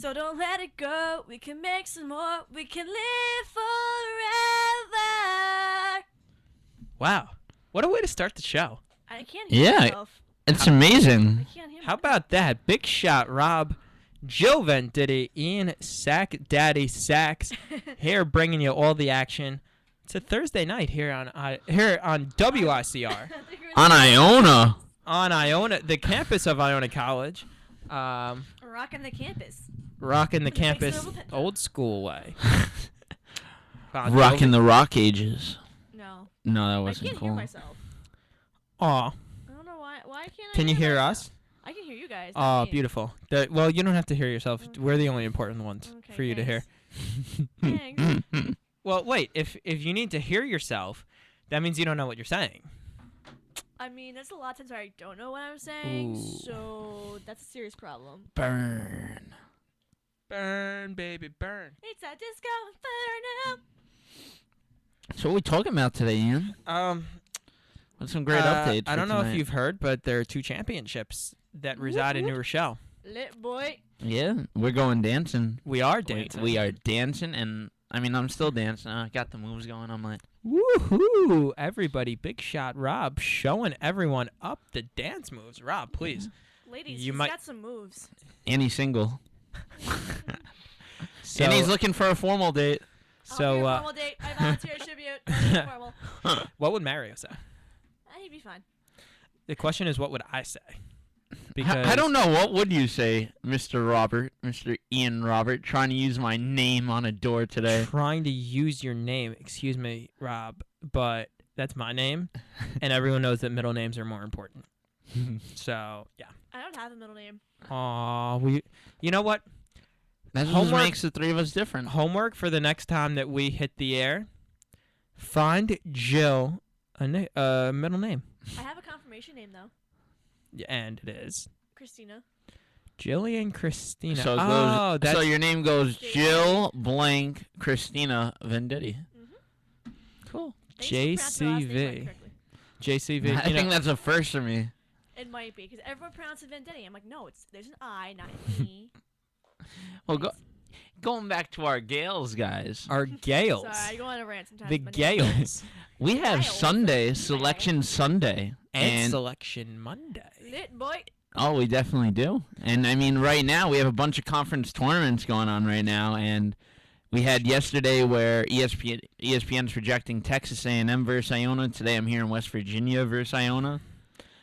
So don't let it go. We can make some more. We can live forever. Wow. What a way to start the show. I can't hear myself. It's amazing. I can't hear How myself. about that? Big shot, Rob. Jill Venditti, Ian Sack Daddy Sacks here bringing you all the action. It's a Thursday night here on WICR. On Iona. On Iona, the campus of Iona College. Rocking the campus. Rocking the With a big campus silver pin. old school way. Rocking the rock ages. No. No, that I wasn't can't cool. hear myself. Aw. I don't know why. Why can't I Can you hear myself? us? I can hear you guys. Oh, not me. beautiful. Well, you don't have to hear yourself. Okay. We're the only important ones Okay, for you to hear. Thanks. Well, wait. If you need to hear yourself, that means you don't know what you're saying. I mean, there's a lot of times where I don't know what I'm saying, Ooh. so that's a serious problem. Burn. Burn, baby, burn. It's a disco inferno. So what are we talking about today, Ian? What's some great updates? I for don't know if tonight? you've heard, but there are 2 championships that reside in New Rochelle. Lit boy. Yeah, we're going dancing. We are dancing. We are dancing, and I mean, I'm still dancing. I got the moves going. I'm like, Woohoo! Everybody, big shot, Rob, showing everyone up the dance moves. Rob, please. Ladies, You he's might- got some moves. and he's single. So, And he's looking for a formal date. I'll So, be a formal date. I volunteer to tribute. I'll be formal. what would Mario say? He'd be fine. The question is, what would I say? I don't know. What would you say, Mr. Robert, Mr. Ian Robert, trying to use my name on a door today? Trying to use your name. Excuse me, Rob, but that's my name, and everyone knows that middle names are more important. So, yeah. I don't have a middle name. Aw, you know what? That's what Homework- makes the 3 of us different. Homework for the next time that we hit the air. Find Jill a middle name. I have a confirmation name, though. Yeah, and it is Christina. Jillian Christina. So, it goes, oh, that's so your name goes Jill blank Christina Venditti. Mm-hmm. Cool. Thanks for pronouncing the last name JCV. correctly. JCV. I think that's a first for me. It might be, because everyone pronounces Venditti. I'm like, no, there's an I, not an E. Well, going back to our Gales, guys. our Gales. Sorry, I go on a rant sometimes. The but yeah. Gales. We have Gales. Sunday, Selection Sunday. and Selection Monday. Lit boy. Oh, we definitely do. And I mean, right now we have a bunch of conference tournaments going on right now, and we had yesterday where ESPN's projecting Texas A&M versus Iona. Today I'm here in West Virginia versus Iona.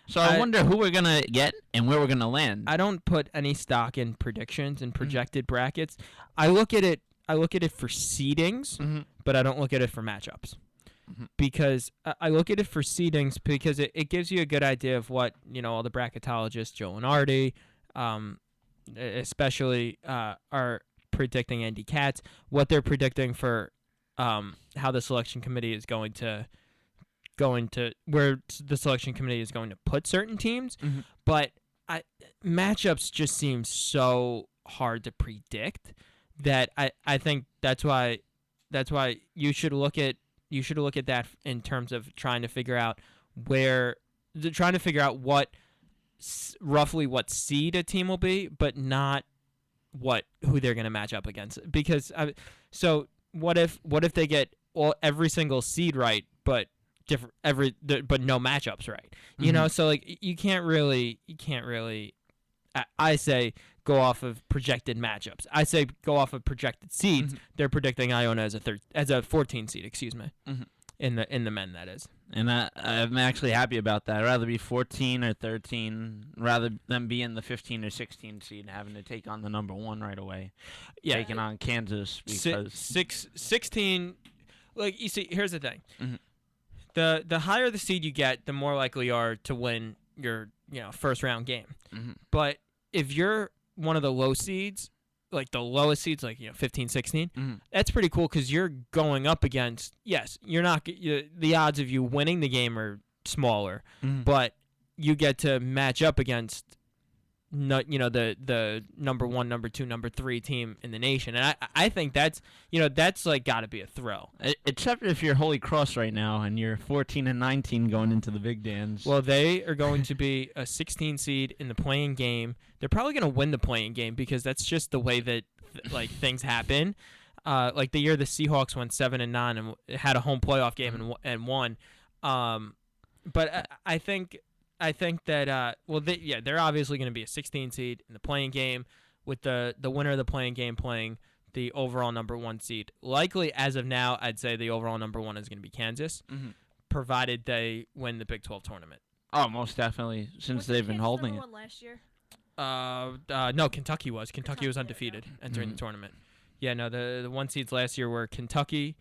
So I wonder who we're gonna get and where we're gonna land. I don't put any stock in predictions and projected brackets. I look at it for seedings, Mhm. but I don't look at it for matchups. Mhm. Because I look at it for seedings because it gives you a good idea of what, all the bracketologists, Joe and Artie, especially are predicting Andy Katz, what they're predicting for how the selection committee is going to where the selection committee is going to put certain teams. Mhm. But matchups just seem so hard to predict that I think that's why you should look at that in terms of trying to figure out roughly what seed a team will be, but not who they're going to match up against. Because so what if they get every single seed right, but but no matchups right? So like you can't really. I say go off of projected matchups. I say go off of projected seeds. Mhm. They're predicting Iona as a 14 seed. Excuse me. Mhm. In the men, that is. And I'm actually happy about that. I'd rather be 14 or 13 rather than be in the 15 or 16 seed and having to take on the number 1 right away. Yeah. Taking on Kansas because 16. Like you see, here's the thing. Mhm. The higher the seed you get, the more likely you are to win your first round game. Mhm. But if you're one of the low seeds, like the lowest seeds, like 15, 16, Mhm. that's pretty cool because you're going up against. Yes, the odds of you winning the game are smaller, Mhm. but you get to match up against the number 1, number 2, number 3 team in the nation, and I think that's like got to be a thrill. Except if you're Holy Cross right now and you're 14-19 going into the big dance. Well, they are going to be a 16 seed in the play-in game. They're probably going to win the play-in game because that's just the way that things happen. Like the year the Seahawks went 7-9 and had a home playoff game and won. But I think that they're obviously going to be a 16 seed in the play-in game, with the winner of the play-in game playing the overall number 1 seed. Likely, as of now, I'd say the overall number 1 is going to be Kansas, provided they win the Big 12 tournament. Oh, most definitely, since they've been holding it. Number 1 last year? No, Kentucky was. Kentucky was undefeated entering the tournament. Yeah, no, the 1 seeds last year were Kentucky,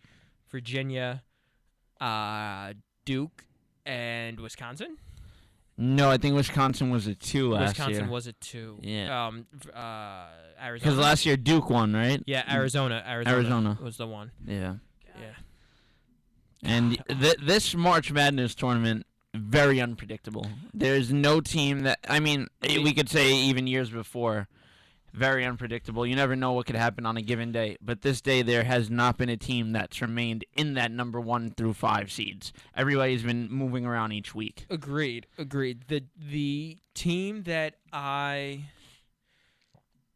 Virginia, Duke, and Wisconsin. No, I think Wisconsin was a 2 last year. Wisconsin was a 2. Yeah. Arizona. Because last year Duke won, right? Yeah, Arizona. Arizona was the one. Yeah. Yeah. And this March Madness tournament, very unpredictable. There's no team that, I mean, we could say even years before, very unpredictable. You never know what could happen on a given day. But this day, there has not been a team that's remained in that number 1 through 5 seeds. Everybody's been moving around each week. Agreed. The team that I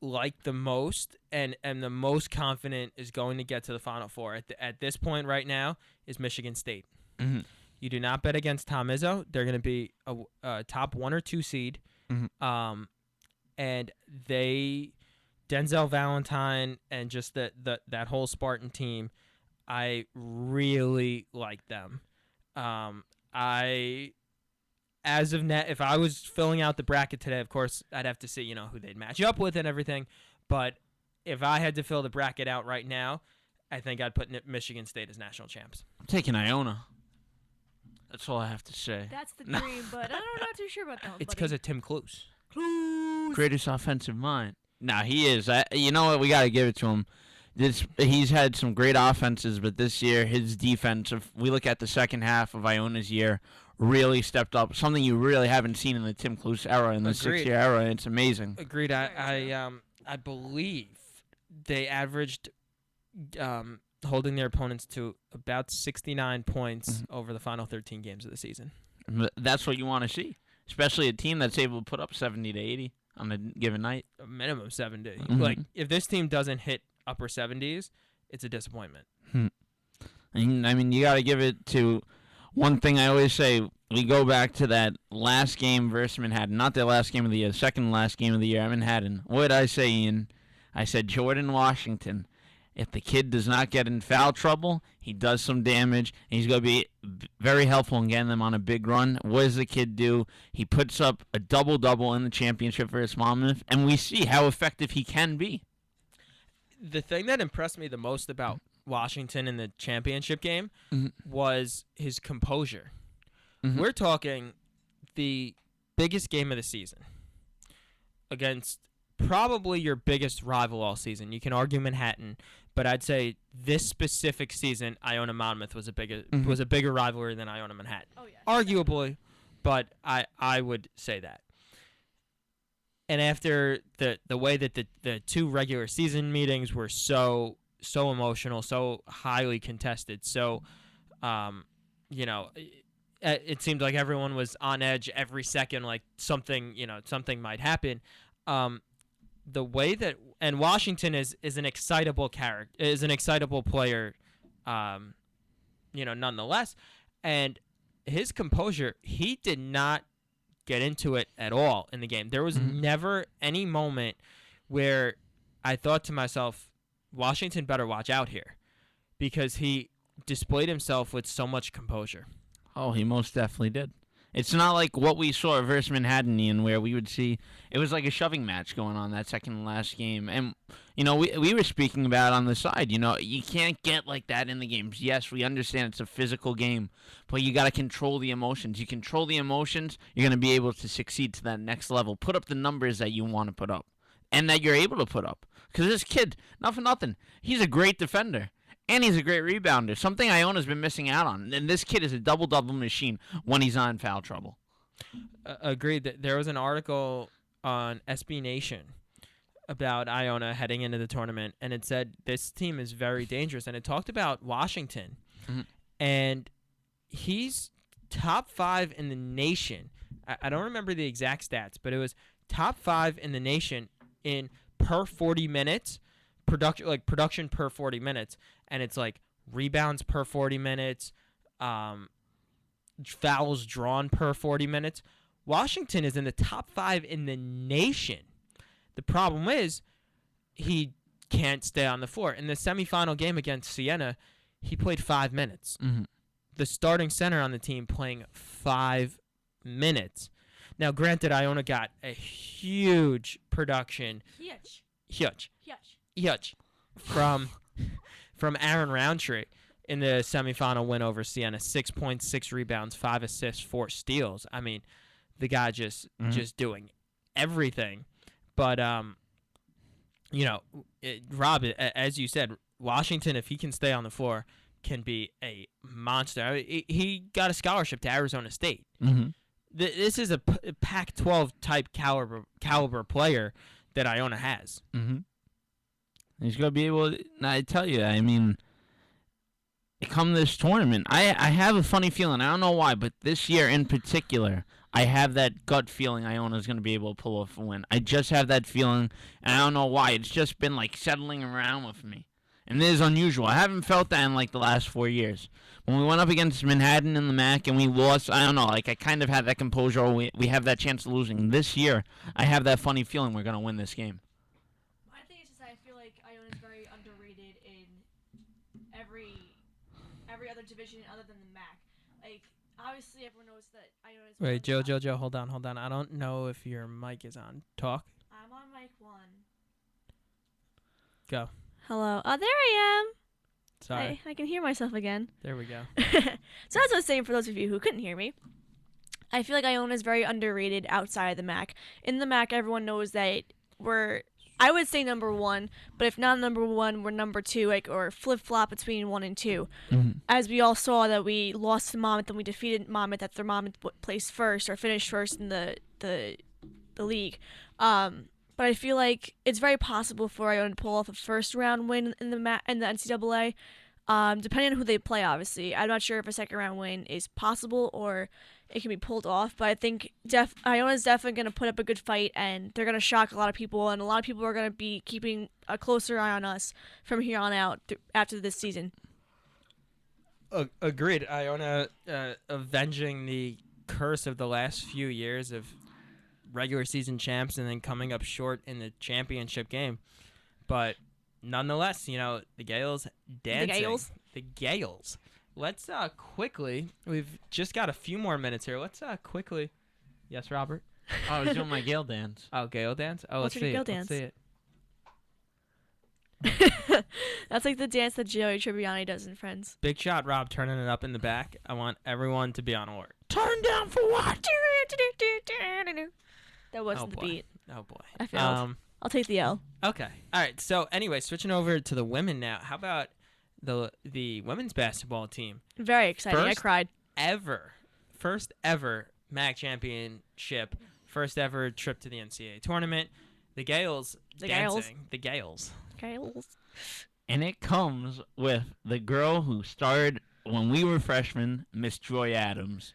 like the most and am the most confident is going to get to the Final Four at this point right now is Michigan State. Mm-hmm. You do not bet against Tom Izzo. They're going to be a top 1 or 2 seed. Mm-hmm. And Denzel Valentine and just that whole Spartan team, I really like them. As of net, if I was filling out the bracket today, of course, I'd have to see, who they'd match up with and everything. But if I had to fill the bracket out right now, I think I'd put Michigan State as national champs. I'm taking Iona. That's all I have to say. That's the dream, but I'm not too sure about that one. It's because of Tim Klose. Greatest offensive mind. Nah, he is. You know what? We got to give it to him. He's had some great offenses, but this year his defense, if we look at the second half of Iona's year, really stepped up. Something you really haven't seen in the Tim Klose era, in the 6-year era. It's amazing. Agreed. I believe they averaged holding their opponents to about 69 points over the final 13 games of the season. That's what you want to see, especially a team that's able to put up 70 to 80 on a given night. A minimum 70. Mm-hmm. Like, if this team doesn't hit upper 70s, it's a disappointment. I mean, you got to give it to one thing I always say. We go back to that last game versus Manhattan. Not the last game of the year, the second last game of the year at Manhattan. What did I say, Ian? I said Jordan Washington. If the kid does not get in foul trouble, he does some damage, and he's going to be very helpful in getting them on a big run. What does the kid do? He puts up a double-double in the championship versus Monmouth, and we see how effective he can be. The thing that impressed me the most about Washington in the championship game was his composure. We're talking the biggest game of the season against probably your biggest rival all season. You can argue Manhattan, but I'd say this specific season, Iona Monmouth was a bigger rivalry than Iona Manhattan. Oh yeah. Arguably, but I would say that. And after the way that the 2 regular season meetings were so emotional, so highly contested, so it seemed like everyone was on edge every second, like something might happen. The way that Washington is an excitable character, is an excitable player, nonetheless, and his composure, he did not get into it at all in the game. There was never any moment where I thought to myself, Washington better watch out here, because he displayed himself with so much composure. Oh, he most definitely did. It's not like what we saw versus Manhattan, Ian, where we would see it was like a shoving match going on that second and last game. And, we were speaking about on the side, you can't get like that in the games. Yes, we understand it's a physical game, but you got to control the emotions. You control the emotions, you're going to be able to succeed to that next level. Put up the numbers that you want to put up and that you're able to put up. Because this kid, not for nothing, he's a great defender. And he's a great rebounder, something Iona's been missing out on. And this kid is a double-double machine when he's on foul trouble. Agreed. There was an article on SB Nation about Iona heading into the tournament, and it said this team is very dangerous, and it talked about Washington, and he's top 5 in the nation. I don't remember the exact stats, but it was top 5 in the nation in per 40 minutes, production per 40 minutes, and it's like rebounds per 40 minutes, fouls drawn per 40 minutes. Washington is in the top 5 in the nation. The problem is he can't stay on the floor. In the semifinal game against Siena, he played 5 minutes. The starting center on the team playing 5 minutes. Now, granted, Iona got a huge production. Huge. From Aaron Roundtree in the semifinal win over Siena. 6 points, 6 rebounds, 5 assists, 4 steals. I mean, the guy just doing everything. But, Rob, as you said, Washington, if he can stay on the floor, can be a monster. I mean, he got a scholarship to Arizona State. This is a Pac-12 type caliber player that Iona has. He's going to be able to, I tell you, I mean, come this tournament, I have a funny feeling. I don't know why, but this year in particular, I have that gut feeling Iona's going to be able to pull off a win. I just have that feeling, and I don't know why. It's just been, like, settling around with me. And it is unusual. I haven't felt that in, like, the last 4 years. When we went up against Manhattan in the MAAC and we lost, I don't know, like, I kind of had that composure. Or we have that chance of losing. This year, I have that funny feeling we're going to win this game. I think it's just I feel like Iona's very underrated in every other division other than the MAAC. Like, obviously, everyone knows that Iona's... Wait, Joe, hold on. I don't know if your mic is on. Talk. I'm on mic 1. Go. Hello. Oh, there I am. Sorry. I can hear myself again. There we go. So as I was saying, for those of you who couldn't hear me, I feel like Iona is very underrated outside of the MAAC. In the MAAC, everyone knows that we're, I would say number 1, but if not number 1, we're number 2, like, or flip-flop between 1 and 2. As we all saw that we lost to Monmouth and we defeated Monmouth after Monmouth placed first or finished first in the league. But I feel like it's very possible for Iona to pull off a first-round win in the NCAA, depending on who they play, obviously. I'm not sure if a second-round win is possible or it can be pulled off, but I think Iona's definitely going to put up a good fight, and they're going to shock a lot of people, and a lot of people are going to be keeping a closer eye on us from here on out after this season. Agreed. Iona avenging the curse of the last few years of regular season champs and then coming up short in the championship game. But nonetheless, the Gales dancing. The Gales. Let's quickly, we've just got a few more minutes here. Let's quickly. Yes, Robert? Oh, I was doing my Gale dance. Oh, Gale dance? Oh, What's let's your see Gale it. dance? Let's see it. That's like the dance that Joey Tribbiani does in Friends. Big shot, Rob, turning it up in the back. I want everyone to be on alert. Turn down for what? That wasn't the beat. Oh, boy. I failed. I'll take the L. Okay. All right. So, anyway, switching over to the women now. How about the women's basketball team? Very exciting. I cried. First ever MAAC championship. First ever trip to the NCAA tournament. The Gales dancing. The Gales. And it comes with the girl who started when we were freshmen, Miss Joy Adams.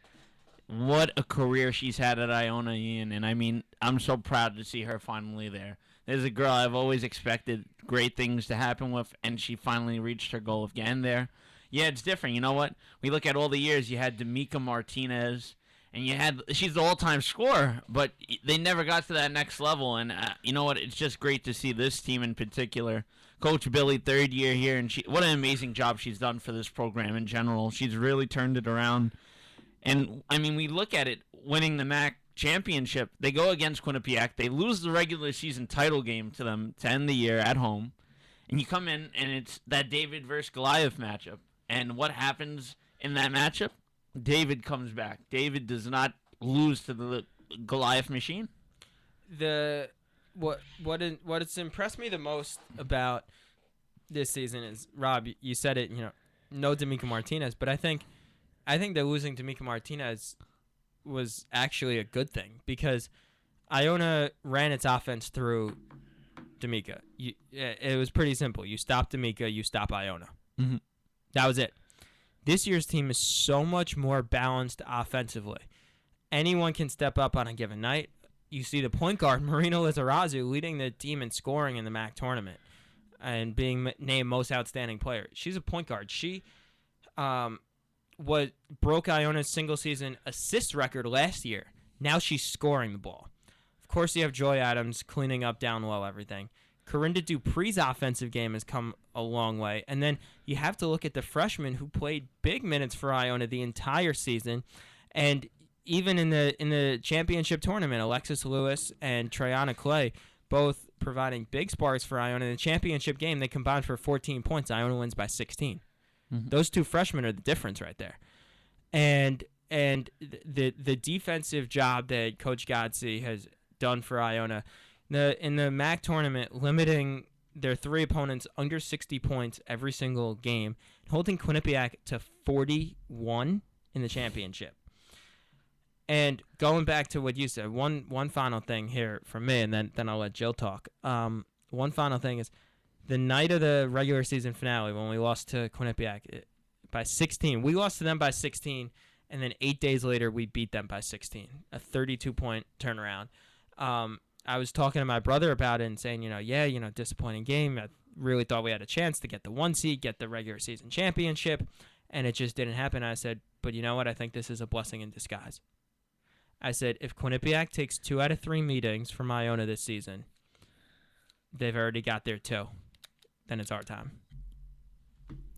What a career she's had at Iona, Ian. And, I mean, I'm so proud to see her finally there. There's a girl I've always expected great things to happen with, and she finally reached her goal of getting there. Yeah, it's different. You know what? We look at all the years. You had D'Amica Martinez, and she's the all-time scorer, but they never got to that next level. And you know what? It's just great to see this team in particular. Coach Billy, 3rd year here, and what an amazing job she's done for this program in general. She's really turned it around. And, I mean, we look at it, winning the MAAC championship. They go against Quinnipiac. They lose the regular season title game to them to end the year at home. And you come in, and it's that David versus Goliath matchup. And what happens in that matchup? David comes back. David does not lose to the Goliath machine. What's impressed me the most about this season is, Rob, you said it, no D'Amica Martinez, but I think that losing D'Amica Martinez was actually a good thing, because Iona ran its offense through D'Amica. It was pretty simple. You stop D'Amica, you stop Iona. Mhm. That was it. This year's team is so much more balanced offensively. Anyone can step up on a given night. You see the point guard, Marina Lizarazu, leading the team in scoring in the MAAC tournament and being named most outstanding player. She's a point guard. She broke Iona's single season assist record last year. Now she's scoring the ball. Of course, you have Joy Adams cleaning up down low everything. Corinda Dupree's offensive game has come a long way. And then you have to look at the freshmen who played big minutes for Iona the entire season. And even in the championship tournament, Alexis Lewis and Triana Clay both providing big sparks for Iona. In the championship game, they combined for 14 points. Iona wins by 16. Mhm. Those two freshmen are the difference right there. And the defensive job that Coach Godsey has done for Iona in the MAAC tournament, limiting their three opponents under 60 points every single game, holding Quinnipiac to 41 in the championship. And going back to what you said, one final thing here from me, and then I'll let Jill talk. One final thing is the night of the regular season finale when we lost to Quinnipiac by 16. We lost to them by 16, and then 8 days later we beat them by 16, a 32-point turnaround. I was talking to my brother about it and saying, disappointing game. I really thought we had a chance to get the 1 seed, get the regular season championship, and it just didn't happen. I said, but you know what? I think this is a blessing in disguise. I said, if Quinnipiac takes 2 out of 3 meetings from Iona this season, they've already got their 2. Then it's our time.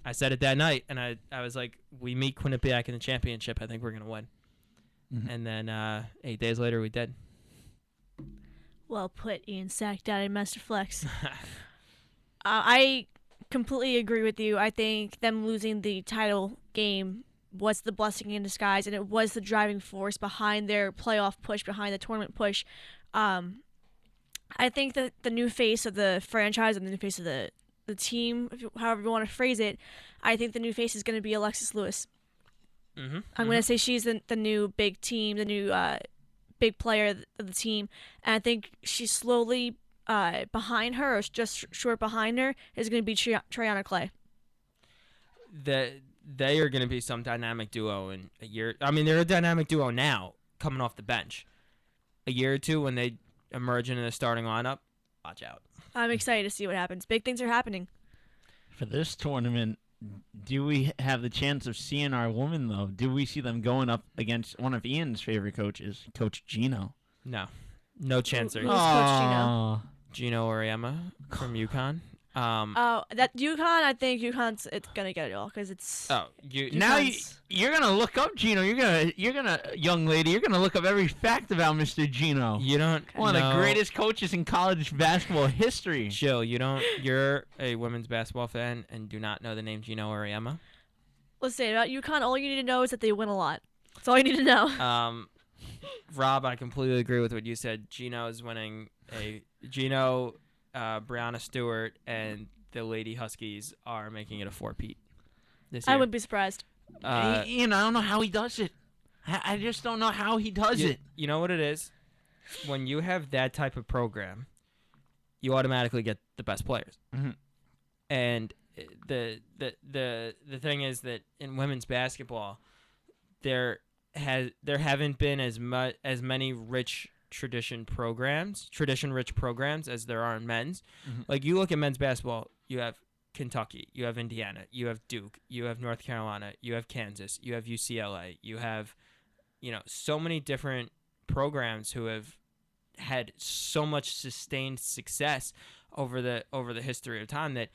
I said it that night, and I was like, we meet Quinnipiac in the championship. I think we're going to win. Mm-hmm. And then 8 days later, we did. Well put, Ian Sack, Daddy Master Flex. I completely agree with you. I think them losing the title game was the blessing in disguise, and it was the driving force behind their playoff push, behind the tournament push. I think that the new face of the franchise and the new face of the team, however you want to phrase it, I think the new face is going to be Alexis Lewis. Mm-hmm. I'm going to say she's the new big team, the new big player of the team, and I think she's slowly behind her, or just short behind her, is going to be Triana Clay. They are going to be some dynamic duo in a year. I mean, they're a dynamic duo now, coming off the bench. A year or two when they emerge into the starting lineup, watch out. I'm excited to see what happens. Big things are happening. For this tournament, do we have the chance of seeing our women, though? Do we see them going up against one of Ian's favorite coaches, Coach Gino? No chance. Who's Coach Gino? Gino Oriema from UConn. That UConn, I think UConn's gonna get it all because it's. Oh, you're gonna look up Gino. You're gonna young lady. You're gonna look up every fact about Mr. Gino. You don't. One of the greatest coaches in college basketball history. Jill, you don't. You're a women's basketball fan and do not know the name Gino Oriema. Let's say about UConn. All you need to know is that they win a lot. That's all you need to know. Rob, I completely agree with what you said. Gino is winning Gino. Brianna Stewart and the Lady Huskies are making it a 4-peat this year. I wouldn't be surprised. I don't know how he does it. I just don't know how he does it. You know what it is? When you have that type of program, you automatically get the best players. Mm-hmm. And the thing is that in women's basketball, there haven't been as many tradition rich programs as there are in men's. Mm-hmm. Like you look at men's basketball, you have Kentucky, you have Indiana, you have Duke, you have North Carolina, you have Kansas, you have UCLA, you have so many different programs who have had so much sustained success over the history of time that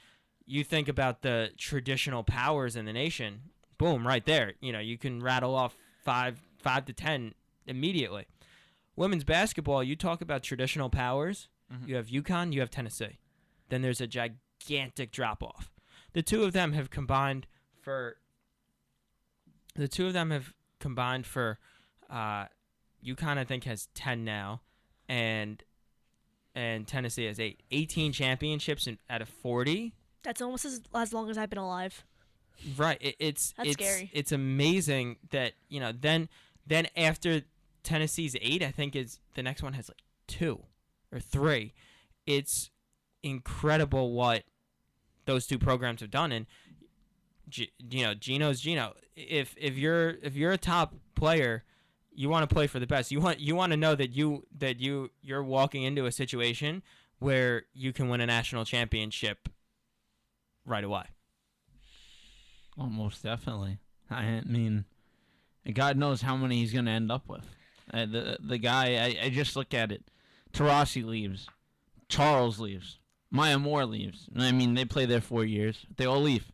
you think about the traditional powers in the nation, boom, right there. You can rattle off 5 to 10 immediately. Women's basketball, you talk about traditional powers. Mm-hmm. You have UConn, you have Tennessee. Then there's a gigantic drop-off. The two of them have combined for UConn, I think, has 10 now, and Tennessee has 8. 18 championships out of 40. That's almost as long as I've been alive. Right. It's scary. It's amazing that, then after Tennessee's 8, I think is the next one has like 2 or 3. It's incredible what those two programs have done. And Gino's Gino. If you're a top player, you want to play for the best. You want to know that you're walking into a situation where you can win a national championship right away. Almost definitely. I mean, God knows how many he's going to end up with. The guy, I just look at it. Tarasi leaves. Charles leaves. Maya Moore leaves. I mean, they play there 4 years. They all leave.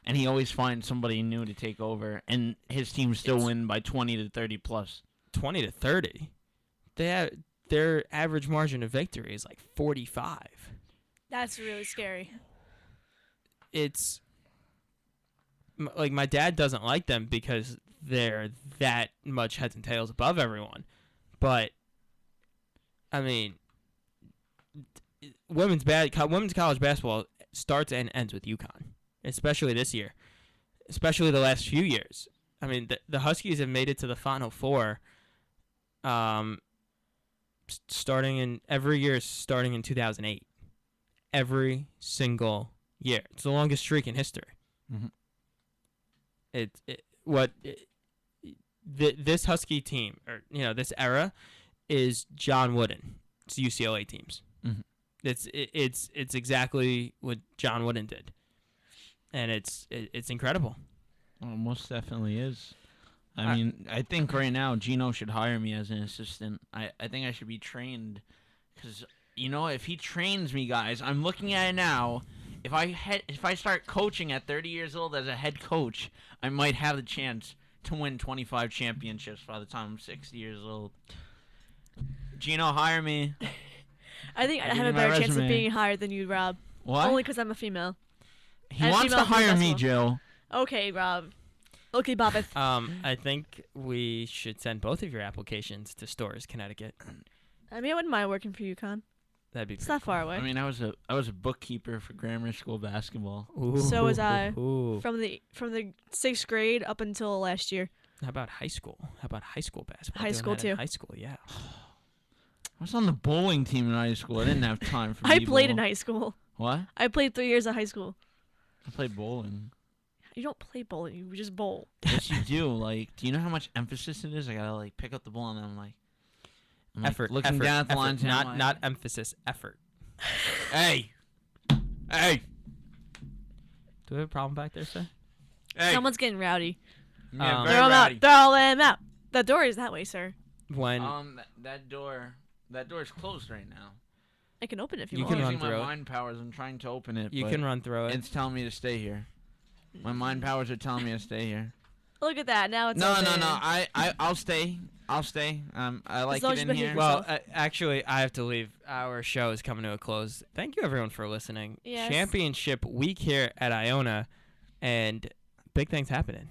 And he always finds somebody new to take over, and his teams still win by 20 to 30 plus. 20 to 30? Their average margin of victory is like 45. That's really scary. It's like my dad doesn't like them because they're that much heads and tails above everyone. But I mean, women's college basketball starts and ends with UConn, especially this year, especially the last few years. I mean, the Huskies have made it to the Final Four, starting in 2008. Every single year. It's the longest streak in history. Mm-hmm. This Husky team, or this era, is John Wooden. It's UCLA teams. Mm-hmm. It's exactly what John Wooden did, and it's incredible. Well, most definitely is. I mean, I think right now Gino should hire me as an assistant. I think I should be trained, because if he trains me, guys, I'm looking at it now. If I start coaching at 30 years old as a head coach, I might have the chance to win 25 championships by the time I'm 60 years old. Gino, hire me. I think I have a better chance of being higher than you, Rob. What? Only because I'm a female. He wants to hire me, Jill. Okay, Rob. Okay, Bobbeth. I think we should send both of your applications to Storrs, Connecticut. I mean, I wouldn't mind working for UConn. That'd be. It's not far away. I mean, I was a bookkeeper for grammar school basketball. Ooh, So was I. ooh. From the 6th grade up until last year. How about high school? How about high school basketball? High Doing school, that in too. High school, yeah. I was on the bowling team in high school. I didn't have time for I b-ball. played in high school. What? I played 3 years of high school. I played bowling. You don't play bowling. You just bowl. Yes, you do. Like, do you know how much emphasis it is? I gotta pick up the ball and then I'm like Effort. looking effort, down at the effort, lines. And I'm like, not emphasis. Effort. Hey. Do we have a problem back there, sir? Hey. Someone's getting rowdy. Yeah, Um, very Throw them out. rowdy. Throw them out. The door is that way, sir. When That door's closed right now. I can open it if you You want. can I'm run using through my it. mind powers. I'm trying to open it. you but can run through it. It's telling me to stay here. My mind powers are telling me to stay here. Look at that. Now it's No. open. I'll stay. I like long it as in you here. behave Well, actually, I have to leave. Our show is coming to a close. Thank you, everyone, for listening. Yes. Championship week here at Iona, and big things happening.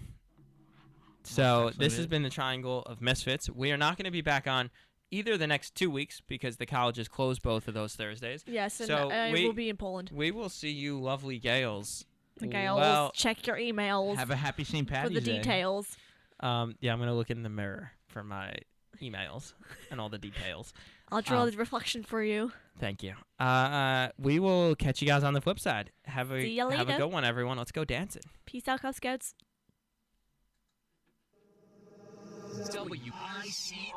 So absolutely. this has been the Triangle of Misfits. We are not going to be back on either the next 2 weeks because the college is closed both of those Thursdays. Yes, and So I we- will be in Poland. We will see you lovely Gales. Okay, I'll Well, check your emails Have a happy St. for Patty's the Day. details. yeah, I'm going to look in the mirror for my emails and all the details. I'll draw the reflection for you. Thank you. We will catch you guys on the flip side. Have See ya a later. good one, everyone. Let's go dancing. Peace out, Cub Scouts. WIC